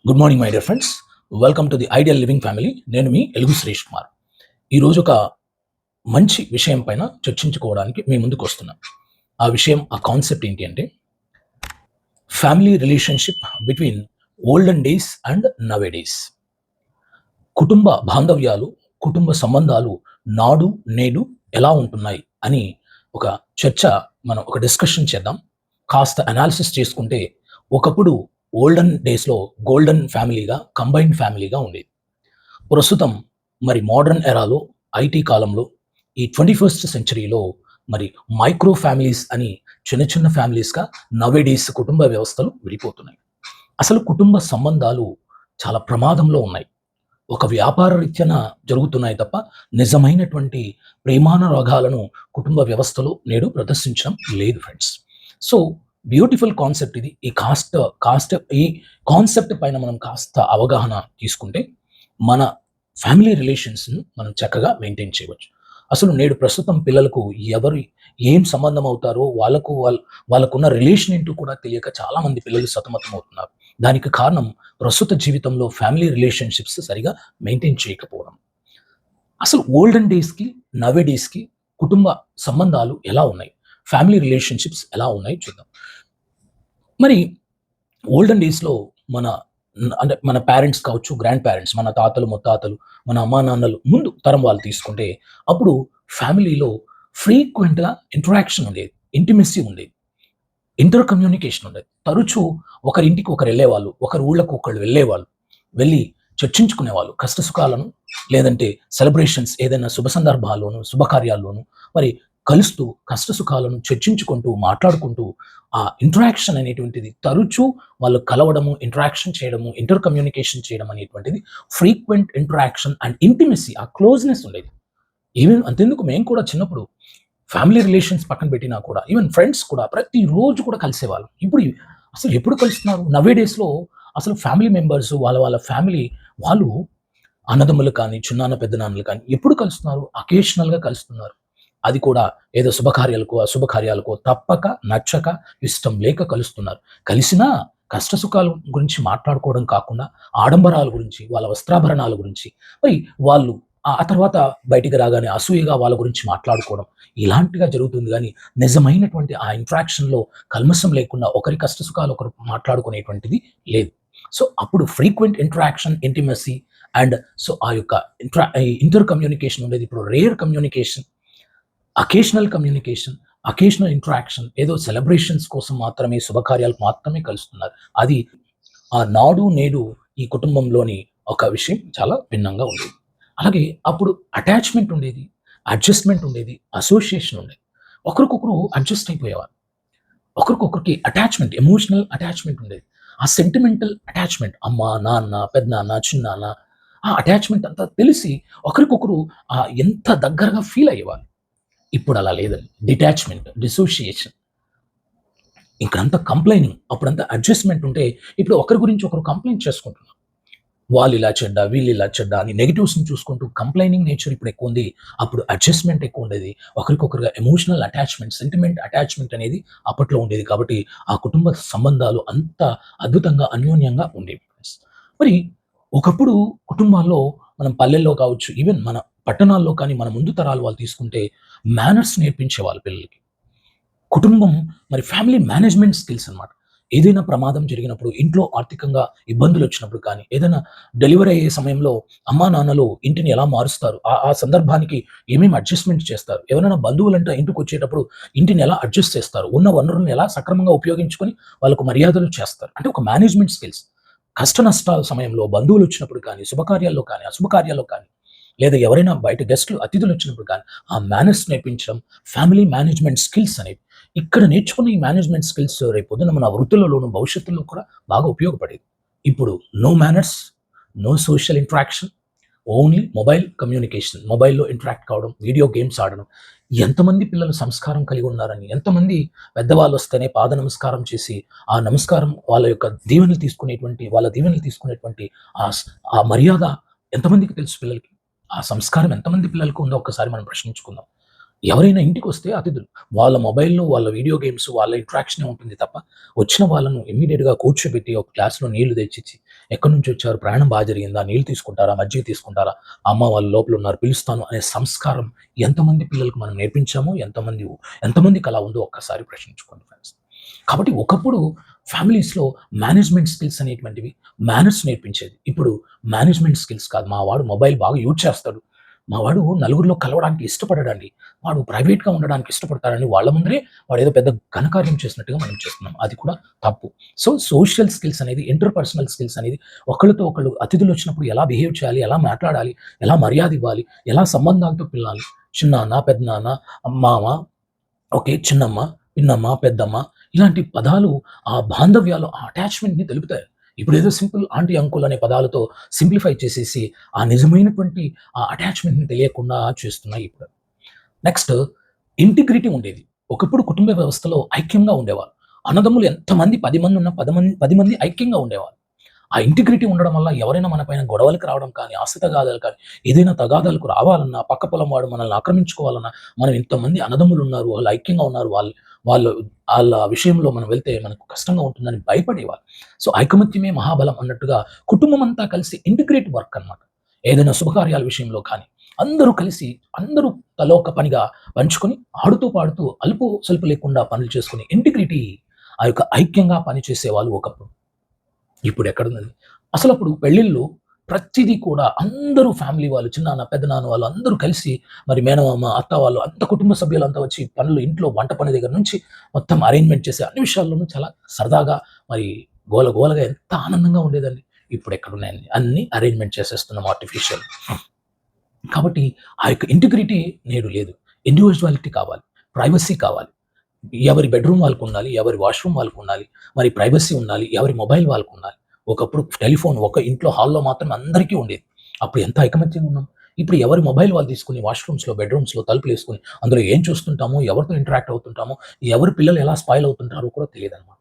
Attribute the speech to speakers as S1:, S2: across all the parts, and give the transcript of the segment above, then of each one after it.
S1: Good morning my dear friends. Welcome to the ideal living family. నేను మీ ఎలుగు శ్రీష్ కుమార్. ఈరోజు ఒక మంచి విషయం పైన చర్చించుకోవడానికి మీ ముందుకు వస్తున్నాను. ఆ కాన్సెప్ట్ ఏంటి అంటే family relationship between olden days and nowadays. కుటుంబ బాంధవ్యాలు, కుటుంబ సంబంధాలు నాడు నేడు ఎలా ఉంటున్నాయి అని ఒక చర్చ, మనం ఒక డిస్కషన్ చేద్దాం. కాస్త అనాలిసిస్ చేసుకుంటే ఒకప్పుడు ఓల్డెన్ డేస్లో గోల్డెన్ ఫ్యామిలీగా, కంబైన్డ్ ఫ్యామిలీగా ఉండేది. ప్రస్తుతం మరి మోడర్న్ ఎరాలో, ఐటీ కాలంలో, ఈ 21st సెంచరీలో మరి మైక్రో ఫ్యామిలీస్ అని చిన్న చిన్న ఫ్యామిలీస్గా నవేడేస్ కుటుంబ వ్యవస్థలు విడిపోతున్నాయి. అసలు కుటుంబ సంబంధాలు చాలా ప్రమాదంలో ఉన్నాయి. ఒక వ్యాపార రీత్యాన జరుగుతున్నాయి తప్ప నిజమైనటువంటి ప్రేమానురాగాలను కుటుంబ వ్యవస్థలో నేడు ప్రదర్శించడం లేదు ఫ్రెండ్స్. సో బ్యూటిఫుల్ కాన్సెప్ట్ ఇది. ఈ కాన్సెప్ట్ పైన మనం కాస్త అవగాహన తీసుకుంటే మన ఫ్యామిలీ రిలేషన్స్ను మనం చక్కగా మెయింటైన్ చేయవచ్చు. అసలు నేడు ప్రస్తుతం పిల్లలకు ఎవరు ఏం సంబంధం అవుతారో వాళ్ళకున్న రిలేషన్ ఏంటో కూడా తెలియక చాలామంది పిల్లలు సతమతం అవుతున్నారు. దానికి కారణం ప్రస్తుత జీవితంలో ఫ్యామిలీ రిలేషన్షిప్స్ సరిగా మెయింటైన్ చేయకపోవడం. అసలు ఓల్డెన్ డేస్కి నవే డేస్కి కుటుంబ సంబంధాలు ఎలా ఉన్నాయి, ఫ్యామిలీ రిలేషన్షిప్స్ ఎలా ఉన్నాయి చూద్దాం. మరి ఓల్డెన్ డేస్లో మన పేరెంట్స్ కావచ్చు, గ్రాండ్ పేరెంట్స్, మన తాతలు ముత్తాతలు, మన అమ్మా నాన్నలు ముందు తరం వాళ్ళు తీసుకుంటే అప్పుడు ఫ్యామిలీలో ఫ్రీక్వెంట్గా ఇంటరాక్షన్ ఉండేది, ఇంటిమెసీ ఉండేది, ఇంటర్ కమ్యూనికేషన్ ఉండేది. తరచూ ఒకరింటికి ఒకరు వెళ్ళేవాళ్ళు, ఒకరి ఊళ్ళకు ఒకళ్ళు వెళ్ళేవాళ్ళు, వెళ్ళి చర్చించుకునేవాళ్ళు కష్ట సుఖాలను, లేదంటే సెలబ్రేషన్స్ ఏదైనా శుభ సందర్భాల్లోనూ శుభకార్యాల్లోనూ మరి కలుస్తూ కష్ట సుఖాలను చర్చించుకుంటూ మాట్లాడుకుంటూ ఆ ఇంటరాక్షన్ అనేటువంటిది తరచూ వాళ్ళు కలవడము, ఇంటరాక్షన్ చేయడము, ఇంటర్ కమ్యూనికేషన్ చేయడం అనేటువంటిది ఫ్రీక్వెంట్ ఇంటరాక్షన్ అండ్ ఇంటిమెసీ, ఆ క్లోజ్నెస్ ఉండేది. ఈవెన్ అంతెందుకు మేము కూడా చిన్నప్పుడు ఫ్యామిలీ రిలేషన్స్ పక్కన పెట్టినా కూడా ఈవెన్ ఫ్రెండ్స్ కూడా ప్రతిరోజు కూడా కలిసేవాళ్ళం. ఇప్పుడు అసలు ఎప్పుడు కలుస్తున్నారు? నవే డేస్లో అసలు ఫ్యామిలీ మెంబర్స్ వాళ్ళ ఫ్యామిలీ వాళ్ళు అన్నదమ్ములు కానీ, చిన్నాన్న పెద్దనాన్నలు కానీ ఎప్పుడు కలుస్తున్నారు? అకేషనల్గా కలుస్తున్నారు. అది కూడా ఏదో శుభకార్యాలకో అశుభకార్యాలకో తప్పక, నచ్చక, ఇష్టం లేక కలుస్తున్నారు. కలిసినా కష్ట సుఖాల గురించి మాట్లాడుకోవడం కాకుండా ఆడంబరాల గురించి, వాళ్ళ వస్త్రాభరణాల గురించి, మరి వాళ్ళు ఆ తర్వాత బయటికి రాగానే అసూయగా వాళ్ళ గురించి మాట్లాడుకోవడం ఇలాంటిగా జరుగుతుంది. కానీ నిజమైనటువంటి ఆ ఇంట్రాక్షన్లో కల్మషం లేకుండా ఒకరి కష్ట సుఖాలు ఒకరు మాట్లాడుకునేటువంటిది లేదు. సో అప్పుడు frequent interaction, intimacy and so ఆ యొక్క ఇంటర్ కమ్యూనికేషన్ ఉండేది. ఇప్పుడు rare communication, occasional communication, occasional interaction, ఏదో సెలబ్రేషన్స్ కోసం మాత్రమే, శుభకార్యాలకు మాత్రమే కలుస్తున్నారు. అది ఆ నాడు నేడు ఈ కుటుంబంలోని ఒక విషయం చాలా భిన్నంగా ఉండేది. అలాగే అప్పుడు అటాచ్మెంట్ ఉండేది, అడ్జస్ట్మెంట్ ఉండేది, అసోసియేషన్ ఉండేది. ఒకరికొకరు అడ్జస్ట్ అయిపోయేవారు. ఒకరికొకరికి అటాచ్మెంట్, ఎమోషనల్ అటాచ్మెంట్ ఉండేది. ఆ సెంటిమెంటల్ అటాచ్మెంట్, అమ్మ, నాన్న, పెద్దనాన్న, చిన్నాన్న, ఆ అటాచ్మెంట్ అంతా తెలిసి ఒకరికొకరు ఎంత దగ్గరగా ఫీల్ అయ్యేవారు. ఇప్పుడు అలా లేదండి. డిటాచ్మెంట్, డిసోసియేషన్, ఇక్కడంతా కంప్లైనింగ్. అప్పుడంతా అడ్జస్ట్మెంట్ ఉంటే ఇప్పుడు ఒకరి గురించి ఒకరు కంప్లైంట్ చేసుకుంటున్నారు. వాళ్ళు ఇలా చెడ్డ, వీళ్ళు ఇలా చెడ్డ అని నెగటివ్స్ని చూసుకుంటూ కంప్లైనింగ్ నేచర్ ఇప్పుడు ఎక్కువ ఉంది. అప్పుడు అడ్జస్ట్మెంట్ ఎక్కువ ఉండేది. ఒకరికొకరుగా ఎమోషనల్ అటాచ్మెంట్, సెంటిమెంట్ అటాచ్మెంట్ అనేది అప్పట్లో ఉండేది. కాబట్టి ఆ కుటుంబ సంబంధాలు అంత అద్భుతంగా, అన్యోన్యంగా ఉండేవి. మరి ఒకప్పుడు కుటుంబాల్లో మనం పల్లెల్లో కావచ్చు, ఈవెన్ మన పట్టణాల్లో కానీ మన ముందు తరాలు వాళ్ళు తీసుకుంటే మేనర్స్ నేర్పించేవాళ్ళు పిల్లలకి. కుటుంబం మరి ఫ్యామిలీ మేనేజ్మెంట్ స్కిల్స్ అనమాట. ఏదైనా ప్రమాదం జరిగినప్పుడు, ఇంట్లో ఆర్థికంగా ఇబ్బందులు వచ్చినప్పుడు కానీ, ఏదైనా డెలివరీ అయ్యే సమయంలో అమ్మా నాన్నలు ఇంటిని ఎలా మారుస్తారు, ఆ సందర్భానికి ఏమేమి అడ్జస్ట్మెంట్ చేస్తారు, ఎవరైనా బంధువులంటే ఇంటికి వచ్చేటప్పుడు ఇంటిని ఎలా అడ్జస్ట్ చేస్తారు, ఉన్న వనరులను ఎలా సక్రమంగా ఉపయోగించుకొని వాళ్ళకు మర్యాదలు చేస్తారు. అంటే ఒక మేనేజ్మెంట్ స్కిల్స్. కష్ట నష్టాల సమయంలో బంధువులు వచ్చినప్పుడు కానీ, శుభకార్యాల్లో కానీ, అశుభకార్యాల్లో కానీ, లేదా ఎవరైనా బయట గెస్టులు, అతిథులు వచ్చినప్పుడు కానీ ఆ మేనర్స్ నేర్పించడం, ఫ్యామిలీ మేనేజ్మెంట్ స్కిల్స్ అనేవి ఇక్కడ నేర్చుకున్న ఈ మేనేజ్మెంట్ స్కిల్స్ రేపొద్దున మన వృత్తులలోను, భవిష్యత్తులో కూడా బాగా ఉపయోగపడేది. ఇప్పుడు no manners, no social interaction, only mobile communication. మొబైల్‌లో ఇంటరాక్ట్ కావడం, వీడియో గేమ్స్ ఆడడం. ఎంతమంది పిల్లలు సంస్కారం కలిగి ఉన్నారని, ఎంతమంది పెద్దవాళ్ళొస్తేనే పాద నమస్కారం చేసి, ఆ నమస్కారం వాళ్ళ దీవెనలు తీసుకునేటువంటి ఆ మర్యాద ఎంతమందికి తెలుసు పిల్లలకి? ఆ సంస్కారం ఎంతమంది పిల్లలకు ఉందో ఒక్కసారి మనం ప్రశ్నించుకుందాం. ఎవరైనా ఇంటికొస్తే అతిథులు, వాళ్ళ మొబైల్‌లో వాళ్ళ వీడియో గేమ్స్, వాళ్ళ ఇంటరాక్షనే ఉంటుంది తప్ప, వచ్చిన వాళ్ళను ఇమ్మీడియేట్‌గా కూర్చోబెట్టి ఒక గ్లాస్‌లో నీళ్లు తెచ్చిచ్చి, "ఎక్కడి నుంచొచ్చారు? ప్రయాణం బా జరిగిందా? నీళ్ళు తీసుకుంటారా? మజ్జిగ తీసుకుంటారా? అమ్మ వాళ్ళు లోపలున్నారు పిలుస్తాను" అనే సంస్కారం ఎంతమంది పిల్లలకు మనం నేర్పించామో, ఎంతమందికి అలా ఉందో ఒక్కసారి ప్రశ్నించుకోండి ఫ్రెండ్స్. కాబట్టి ఒకప్పుడు ఫ్యామిలీస్‌లో మేనేజ్‌మెంట్ స్కిల్స్ అనేటువంటివి మేనర్స్ నేర్పించేది. ఇప్పుడు మేనేజ్‌మెంట్ స్కిల్స్ కాదు. మా వాడు మొబైల్ బాగా యూజ్ చేస్తాడు. మా వాడు నలుగురిలో కలవడానికి ఇష్టపడడండి. వాడు ప్రైవేట్‌గా ఉండడానికి ఇష్టపడతాడని వాళ్ళ ముందరే వాడేదో పెద్ద ఘనకార్యం చేసినట్టుగా మనం చేస్తున్నాం. అది కూడా తప్పు. సో, సోషల్ స్కిల్స్ అనేది, ఇంటర్‌పర్సనల్ స్కిల్స్ అనేది ఒకళ్ళతో ఒకళ్ళు అతిథులొచ్చినప్పుడు ఎలా బిహేవ్ చేయాలి, ఎలా మాట్లాడాలి, ఎలా మర్యాద ఇవ్వాలి, ఎలా సంబంధాలతో పిలవాలి. చిన్నాన్న, పెదనాన్న, మామ, ఓకే. చిన్నమ్మ, పిన్నమ్మ, పెద్దమ్మ ఇలాంటి పదాలు ఆ బాంధవ్యాలు, ఆ అటాచ్‌మెంట్‌ని తెలుపుతాయి. ఇప్పుడేదో సింపుల్ ఆంటీ, అంకుల్ అనే పదాలతో సింప్లిఫై చేసేసి, ఆ నిజమైనటువంటి ఆ అటాచ్‌మెంట్‌ని తెలియకుండా చేస్తున్నాయి ఇప్పుడు. నెక్స్ట్ ఇంటిగ్రిటీ ఉండేది. ఒకప్పుడు కుటుంబ వ్యవస్థలో ఐక్యంగా ఉండేవారు. అన్నదమ్ములు ఎంతమంది 10 మందున్నా 10 మంది ఐక్యంగా ఉండేవారు. ఆ ఇంటిగ్రిటీ ఉండడం వల్ల ఎవరైనా మన పైన గొడవలకి రావడం కానీ, ఆస్తి తగాదాలు కానీ, ఏదైనా తగాదాలకు రావాలన్నా, పక్క పొలం వాడు మనల్ని ఆక్రమించుకోవాలన్నా, మనం ఇంతమంది అన్నదమ్ములున్నారు, వాళ్ళు ఐక్యంగా ఉన్నారు, వాళ్ళు ఆళ్ళ విషయంలో మనం వెళ్తే మనకు కష్టంగా ఉంటుందని భయపడేవాళ్ళు. సో, ఐకమత్యమే మహాబలం అన్నట్టుగా కుటుంబమంతా కలిసి ఇంటిగ్రేట్ వర్క్ అన్నమాట. ఏదైనా శుభకార్యాల విషయంలో కానీ, అందరూ కలిసి, అందరూ తలోక పనిగా పంచుకొని, ఆడుతూ పాడుతూ అలుపు సలుపు లేకుండా పనులు చేసుకొని ఇంటిగ్రిటీ ఆ యొక్క ఐక్యంగా పనిచేసేవాళ్ళు ఒకప్పుడు. ఇప్పుడెక్కడుందండి? అసలప్పుడు పెళ్ళిళ్ళు ప్రతిదీ కూడా అందరూ ఫ్యామిలీ వాళ్ళు, చిన్నాన్న, పెద్దనాన్న వాళ్ళు అందరూ కలిసి మరి మేనమామ, అత్త వాళ్ళు అంత కుటుంబ సభ్యులంతా వచ్చి పనులు ఇంట్లో వంట పని దగ్గర నుంచి మొత్తం అరేంజ్‌మెంట్ చేసే అన్ని విషయాల్లోనూ చాలా సరదాగా మరి గోలగా ఎంత ఆనందంగా ఉండేదండి. ఇప్పుడెక్కడున్నాయండి? అన్నీ అరేంజ్‌మెంట్ చేసేస్తున్నాం ఆర్టిఫిషియల్. కాబట్టి ఆ యొక్క ఇంటిగ్రిటీ నేడు లేదు. ఇండివిడ్యువాలిటీ కావాలి. ప్రైవసీ కావాలి. ఎవరి బెడ్‌రూమ్ వాళ్ళకుండాలి. ఎవరి వాష్‌రూమ్ వాళ్ళకుండాలి. మరి ప్రైవసీ ఉండాలి. ఎవరి మొబైల్ వాళ్ళకుండాలి. ఒకప్పుడు టెలిఫోన్ ఒక ఇంట్లో హాల్‌లో మాత్రమే అందరికీ ఉండేది. అప్పుడు ఎంత ఐకమత్యంగా ఉన్నాం. ఇప్పుడు ఎవరి మొబైల్ వాళ్ళు తీసుకొని వాష్‌రూమ్స్‌లో, బెడ్‌రూమ్స్‌లో తలుపులేసుకొని అందులో ఏం చూస్తుంటామో, ఎవరితో ఇంటరాక్ట్ అవుతుంటామో, ఎవరి పిల్లలు ఎలా స్పాయిల్ అవుతుంటారో కూడా తెలీదనమాట.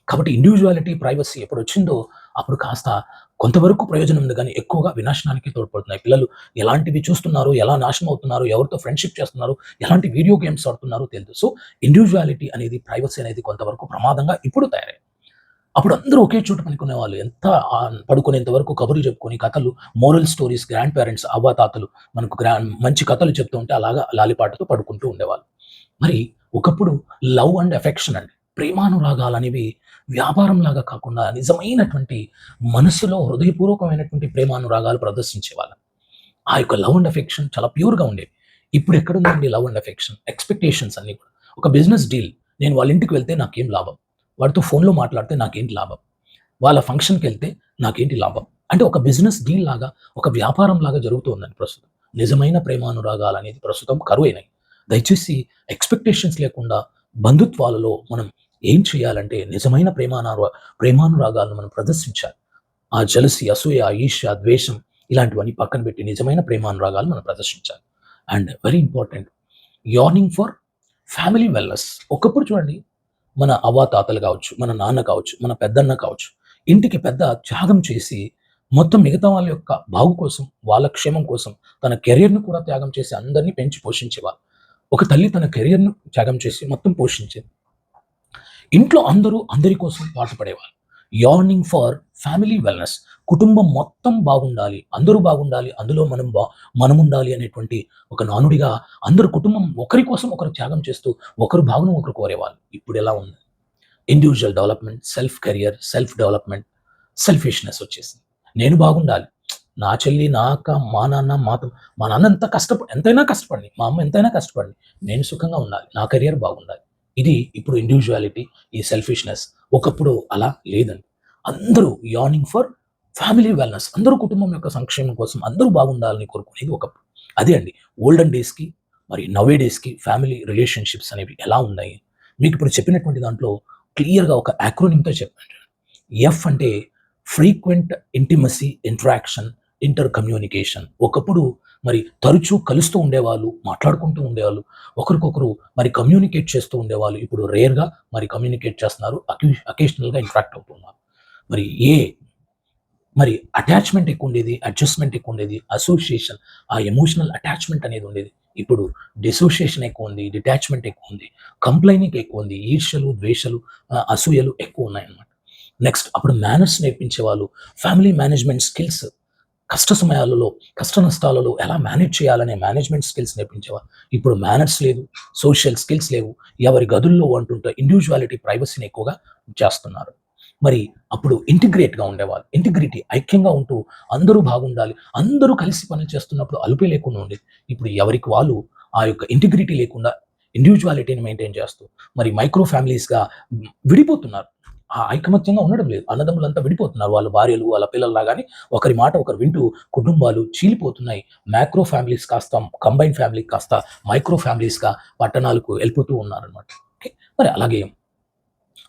S1: కాబట్టి ఇండివిడ్యువాలిటీ, ప్రైవసీ ఎప్పుడొచ్చిందో అప్పుడు కాస్త కొంతవరకు ప్రయోజనం ఉంది గానీ, ఎక్కువగా వినాశనానికి తోడ్పడుతున్నాయి. పిల్లలు ఎలాంటివి చూస్తున్నారు, ఎలా నాశనం అవుతున్నారు, ఎవరితో ఫ్రెండ్‌షిప్ చేస్తున్నారు, ఎలాంటి వీడియో గేమ్స్ ఆడుతున్నారో తెలీదు. సో, ఇండివిడ్యువాలిటీ అనేది, ప్రైవసీ అనేది కొంతవరకు ప్రమాదంగా ఇప్పుడు తయారయింది. అప్పుడు అందరూ ఒకే చోట పనుకునేవాళ్ళు. ఎంత పడుకునేంత వరకు కబుర్లు చెప్పుకొని, కథలు, మోరల్ స్టోరీస్ గ్రాండ్ పేరెంట్స్, అవ్వాతాతలు మనకు మంచి కథలు చెప్తూ ఉంటే అలాగా లాలిపాటతో పడుకుంటూ ఉండేవాళ్ళు. మరి ఒకప్పుడు లవ్ అండ్ అఫెక్షన్ అండి. ప్రేమానురాగాలనేవి వ్యాపారంలాగా కాకుండా నిజమైనటువంటి మనసులో హృదయపూర్వకమైనటువంటి ప్రేమానురాగాలు ప్రదర్శించేవాళ్ళు. ఆ యొక్క లవ్ అండ్ అఫెక్షన్ చాలా ప్యూర్‌గా ఉండేవి. ఇప్పుడెక్కడుందండి లవ్ అండ్ అఫెక్షన్? ఎక్స్‌పెక్టేషన్స్ అన్నీ కూడా. ఒక బిజినెస్ డీల్. నేను వాళ్ళ ఇంటికి వెళ్తే నాకేం లాభం? వాడితో ఫోన్‌లో మాట్లాడితే నాకేంటి లాభం? వాళ్ళ ఫంక్షన్‌కెళ్తే నాకేంటి లాభం? అంటే ఒక బిజినెస్ డీల్ లాగా, ఒక వ్యాపారం లాగా జరుగుతూ ఉందండి ప్రస్తుతం. నిజమైన ప్రేమానురాగాలనేది ప్రస్తుతం కరువైనాయి. దయచేసి ఎక్స్‌పెక్టేషన్స్ లేకుండా బంధుత్వాలలో మనం ఏం చేయాలంటే నిజమైన ప్రేమానురాగాలను మనం ప్రదర్శించాలి. ఆ జలసీ, అసూయ, ఈర్ష్య, ద్వేషం ఇలాంటివన్నీ పక్కన పెట్టి నిజమైన ప్రేమానురాగాలు మనం ప్రదర్శించాలి. And very important yearning for family wellness. ఒకప్పుడు చూడండి మన అవ్వాతాతలు కావచ్చు, మన నాన్న కావచ్చు, మన పెద్దన్న కావచ్చు, ఇంటికి పెద్ద త్యాగం చేసి మొత్తం మిగతా వాళ్ళ యొక్క బాగు కోసం, వాళ్ళ క్షేమం కోసం తన కెరియర్‌ని కూడా త్యాగం చేసి అందరిని పెంచి పోషించేవారు. ఒక తల్లి తన కెరియర్‌ను త్యాగం చేసి మొత్తం పోషించేది. ఇంట్లో అందరూ అందరి కోసం పాటుపడేవాళ్ళు. యార్నింగ్ ఫర్ ఫ్యామిలీ వెల్‌నెస్. కుటుంబం మొత్తం బాగుండాలి. అందరూ బాగుండాలి. అందులో మనముండాలి అనేటువంటి ఒక నానుడిగా అందరూ కుటుంబం ఒకరి కోసం ఒకరు త్యాగం చేస్తూ, ఒకరు బాగును ఒకరు కోరేవాళ్ళు. ఇప్పుడెలా ఉంది? Individual development, self career, self development, selfishness వచ్చేసింది. నేను బాగుండాలి. నా చెల్లి, నా అక్క, మా నాన్న, మా నాన్న ఎంతైనా కష్టపడండి. మా అమ్మ ఎంతైనా కష్టపడండి. నేను సుఖంగా ఉండాలి. నా కెరియర్ బాగుండాలి. ఇది ఇప్పుడు ఇండివిడ్యువాలిటీ, ఈ సెల్ఫిష్‌నెస్. ఒకప్పుడు అలా లేదండి. అందరూ యార్నింగ్ ఫర్ ఫ్యామిలీ వెల్‌నెస్. అందరూ కుటుంబం యొక్క సంక్షేమం కోసం అందరూ బాగుండాలని కోరుకునేది ఒకప్పుడు. అదే అండి ఓల్డెన్ డేస్‌కి మరి నౌ ఏ డేస్‌కి ఫ్యామిలీ రిలేషన్‌షిప్స్ అనేవి ఎలా ఉన్నాయి? మీకిప్పుడు చెప్పినటువంటి దాంట్లో క్లియర్‌గా ఒక యాక్రోనిమ్‌తో చెప్పాను. ఎఫ్ అంటే frequent intimacy, interaction, inter communication. ఒకప్పుడు మరి తరచూ కలుస్తూ ఉండేవాళ్ళు, మాట్లాడుకుంటూ ఉండేవాళ్ళు. ఒకరికొకరు మరి కమ్యూనికేట్ చేస్తూ ఉండేవాళ్ళు. ఇప్పుడు రేర్‌గా మరి కమ్యూనికేట్ చేస్తున్నారు. అకేషనల్‌గా ఇంటరాక్ట్ అవుతున్నారు. మరి ఏ అటాచ్‌మెంట్ ఎక్కువుండేది, అడ్జస్ట్‌మెంట్ ఎక్కువుండేది, అసోసియేషన్ ఆ ఎమోషనల్ అటాచ్‌మెంట్ అనేది ఉండేది. ఇప్పుడు డిసోసియేషన్ ఎక్కువ ఉంది, డిటాచ్మెంట్ ఎక్కువ ఉంది, కంప్లైనింగ్ ఎక్కువ ఉంది, ఈర్ష్యలు, ద్వేషాలు, అసూయలు ఎక్కువ ఉన్నాయన్నమాట. నెక్స్ట్ అప్పుడు మేనర్స్ నేర్పించేవాళ్ళు, ఫ్యామిలీ మేనేజ్మెంట్ స్కిల్స్, కష్ట సమయాలలో, కష్ట నష్టాలలో ఎలా మేనేజ్ చేయాలనే మేనేజ్మెంట్ స్కిల్స్ నేర్పించేవారు. ఇప్పుడు మేనర్స్ లేదు, సోషల్ స్కిల్స్ లేవు. ఎవరి గదుల్లో అంటుంటే ఇండివిడ్యువాలిటీ, ప్రైవసీని ఎక్కువగా చేస్తున్నారు. మరి అప్పుడు ఇంటిగ్రేట్‌గా ఉండేవాళ్ళు. ఇంటిగ్రిటీ ఐక్యంగా ఉంటూ అందరూ బాగుండాలి. అందరూ కలిసి పనులు చేస్తున్నప్పుడు అలుపే లేకుండా ఉండేది. ఇప్పుడు ఎవరికి వాళ్ళు ఆ యొక్క ఇంటిగ్రిటీ లేకుండా ఇండివిడ్యువాలిటీని మెయింటైన్ చేస్తూ మరి మైక్రో ఫ్యామిలీస్‌గా విడిపోతున్నారు. ఆ ఐకమత్యంగా ఉండడం లేదు. అన్నదమ్ములంతా విడిపోతున్నారు. వాళ్ళ భార్యలు, వాళ్ళ పిల్లల్లాగాని ఒకరి మాట ఒకరు వింటూ కుటుంబాలు చీలిపోతున్నాయి. మ్యాక్రో ఫ్యామిలీస్ కాస్త కంబైన్డ్ ఫ్యామిలీ కాస్త మైక్రో ఫ్యామిలీస్‌గా పట్టణాలకు వెళ్ళిపోతూ ఉన్నారనమాట. ఓకే. మరి అలాగే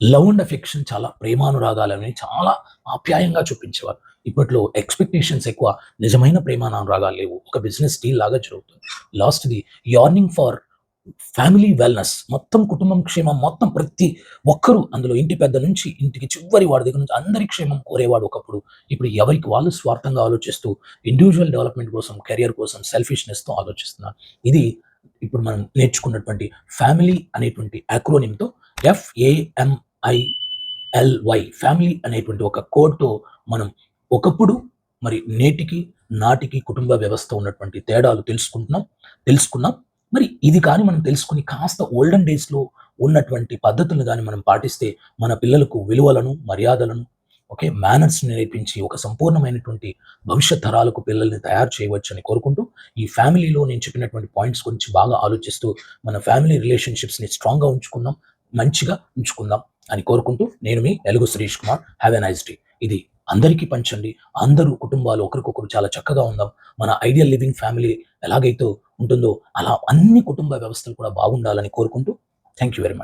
S1: లవ్ అండ్ అఫెక్షన్ చాలా ప్రేమానురాగాలని చాలా ఆప్యాయంగా చూపించేవారు. ఇప్పట్లో ఎక్స్‌పెక్టేషన్స్ ఎక్కువ. నిజమైన ప్రేమానురాగాలు లేవు. ఒక బిజినెస్ డీల్ లాగా జరుగుతుంది. లాస్ట్‌ది యార్నింగ్ ఫర్ ఫ్యామిలీ వెల్‌నెస్. మొత్తం కుటుంబం క్షేమం, మొత్తం ప్రతి ఒక్కరు అందులో ఇంటి పెద్ద నుంచి ఇంటికి చివరి వాడి దగ్గర నుంచి అందరి క్షేమం కోరేవాడు ఒకప్పుడు. ఇప్పుడు ఎవరికి వాళ్ళు స్వార్థంగా ఆలోచిస్తూ ఇండివిడ్యువల్ డెవలప్‌మెంట్ కోసం, కెరియర్ కోసం సెల్ఫిష్‌నెస్‌తో ఆలోచిస్తున్నారు. ఇది ఇప్పుడు మనం నేర్చుకున్నటువంటి ఫ్యామిలీ అనేటువంటి యాక్రోనిమ్‌తో FAMILY ఫ్యామిలీ అనేటువంటి ఒక కోడ్‌తో మనం ఒకప్పుడు మరి నేటికి, నాటికి కుటుంబ వ్యవస్థ ఉన్నటువంటి తేడాలు తెలుసుకున్నాం. మరి ఇది కానీ మనం తెలుసుకొని కాస్త ఓల్డెన్ డేస్‌లో ఉన్నటువంటి పద్ధతులను గాని మనం పాటిస్తే మన పిల్లలకు విలువలను, మర్యాదలను, ఓకే, మేనర్స్‌ని నేర్పించి ఒక సంపూర్ణమైనటువంటి భవిష్యత్ తరాలకు పిల్లల్ని తయారు చేయవచ్చని కోరుకుంటూ, ఈ ఫ్యామిలీలో నేను చెప్పినటువంటి పాయింట్స్ గురించి బాగా ఆలోచిస్తూ మన ఫ్యామిలీ రిలేషన్‌షిప్స్‌ని స్ట్రాంగ్‌గా ఉంచుకుందాం, మంచిగా ఉంచుకుందాం అని కోరుకుంటూ నేను మీ ఎలుగు Srish Kumar. Have a nice day. ఇది అందరికీ పంచండి. అందరూ కుటుంబాలు ఒకరికొకరు చాలా చక్కగా ఉందాం. మన ఐడియల్ లివింగ్ ఫ్యామిలీ ఎలాగైతే ఉంటుందో అలా అన్ని కుటుంబ వ్యవస్థలు కూడా బాగుండాలని కోరుకుంటూ థాంక్ యూ వెరీ మచ్.